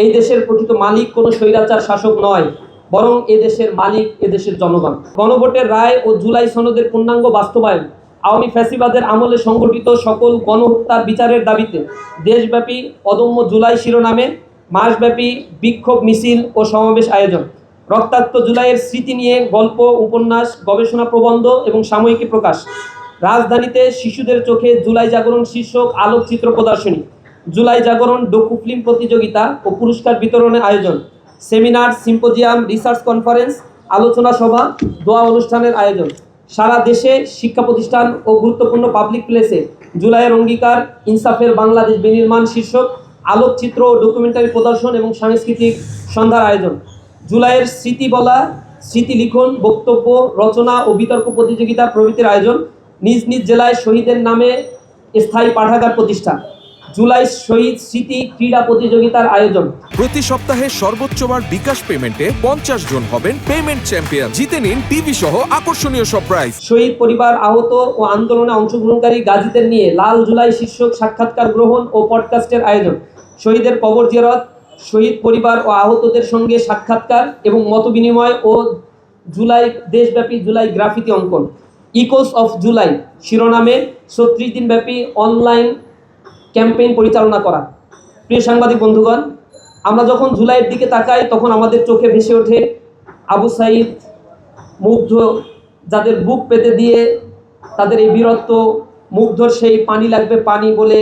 এই দেশের প্রকৃত মালিক কোনো স্বৈরাচার শাসক নয়, বরং এদেশের মালিক এদেশের জনগণ। গণভোটের রায় ও জুলাই সনদের পূর্ণাঙ্গ বাস্তবায়ন, আওয়ামী ফ্যাসিবাদের আমলে সংগঠিত সকল গণহত্যার বিচারের দাবিতে দেশব্যাপী অদম্য জুলাই শিরোনামে মাসব্যাপী বিক্ষোভ মিছিল ও সমাবেশ আয়োজন, রক্তাক্ত জুলাইয়ের স্মৃতি নিয়ে গল্প, উপন্যাস, গবেষণা প্রবন্ধ এবং সাময়িকী প্রকাশ, রাজধানীতে শিশুদের চোখে জুলাই জাগরণ শীর্ষক আলোকচিত্র প্রদর্শনী, জুলাই জাগরণ ডকু ফিল্ম প্রতিযোগিতা ও পুরস্কার বিতরণের আয়োজন, সেমিনার, সিম্পোজিয়াম, রিসার্চ কনফারেন্স, আলোচনা সভা, দোয়া অনুষ্ঠানের আয়োজন, সারা দেশে শিক্ষা প্রতিষ্ঠান ও গুরুত্বপূর্ণ পাবলিক প্লেসে জুলাইয়ের অঙ্গীকার, ইনসাফের বাংলাদেশ বিনির্মাণ শীর্ষক আলোকচিত্র ও ডকুমেন্টারি প্রদর্শন এবং সাংস্কৃতিক সন্ধ্যার আয়োজন, জুলাইয়ের স্মৃতি বলা, স্মৃতি লিখন, বক্তব্য রচনা ও বিতর্ক প্রতিযোগিতা প্রভৃতির আয়োজন, নিজ নিজ জেলায় শহীদের নামে স্থায়ী পাঠাগার প্রতিষ্ঠা, জুলাই শহীদ স্মৃতি ক্রীড়া প্রতিযোগিতার আয়োজন। প্রতি সপ্তাহে সর্বোচ্চবার বিকাশ পেমেন্টে 50 জন হবেন পেমেন্ট চ্যাম্পিয়ন। জিতে নিন টিভি সহ আকর্ষণীয় সব প্রাইজ। শহীদ পরিবার, আহত ও আন্দোলনে অংশগ্রহণকারী গাজীদের নিয়ে লাল জুলাই শীর্ষক সাক্ষাৎকার গ্রহণ ও পডকাস্টের আয়োজন, শহীদের কবর জিয়ারত, শহীদ পরিবার ও আহতদের সঙ্গে সাক্ষাৎকার এবং মতবিনিময় ও জুলাই দেশব্যাপী জুলাই গ্রাফিতি অঙ্কন, ইকোস অফ জুলাই শিরোনামে 36 দিনব্যাপী অনলাইন ক্যাম্পেইন পরিচালনা করা। প্রিয় সাংবাদিক বন্ধুগণ, আমরা যখন জুলাইয়ের দিকে তাকাই তখন আমাদের চোখে ভেসে ওঠে আবু সাঈদ, মুগ্ধ, যাদের বুক পেতে দিয়ে তাদের এই বীরত্ব, মুগ্ধর সেই পানি লাগবে পানি বলে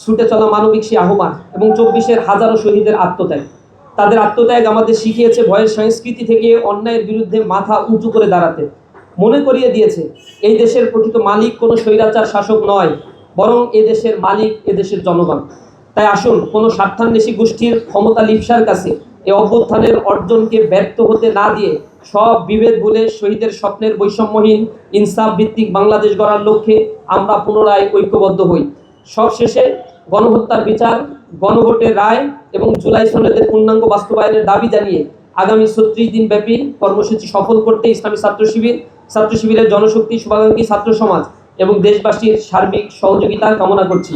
ছুটে চলা মানবিক সেই আহ্বান এবং 24-এর হাজারো শহীদের আত্মত্যাগ। তাদের আত্মত্যাগ আমাদের শিখিয়েছে ভয়ের সংস্কৃতি থেকে অন্যায়ের বিরুদ্ধে মাথা উঁচু করে দাঁড়াতে, মনে করিয়ে দিয়েছে এই দেশের প্রকৃত মালিক কোনো স্বৈরাচার শাসক নয়, বরং এদেশের মালিক এদেশের জনগণ। তাই আসুন কোনো স্বার্থান্বেষী গোষ্ঠীর ক্ষমতা লিপ্সার কাছে এই অভ্যুত্থানের অর্জনকে ব্যর্থ হতে না দিয়ে সব বিভেদ ভুলে শহীদের স্বপ্নের বৈষম্যহীন ইনসাফ ভিত্তিক বাংলাদেশ গড়ার লক্ষ্যে আমরা পুনরায় ঐক্যবদ্ধ হই। সবশেষে গণহত্যার বিচার, গণভোটের রায় এবং জুলাই সনদের পূর্ণাঙ্গ বাস্তবায়নের দাবি জানিয়ে আগামী 36 দিন ব্যাপী কর্মসূচি সফল করতে ইসলামী ছাত্র শিবিরের জনশক্তি, শুভাকাঙ্ক্ষী ছাত্র সমাজ এবং দেশবাসীর সার্বিক সহযোগিতা কামনা করছি।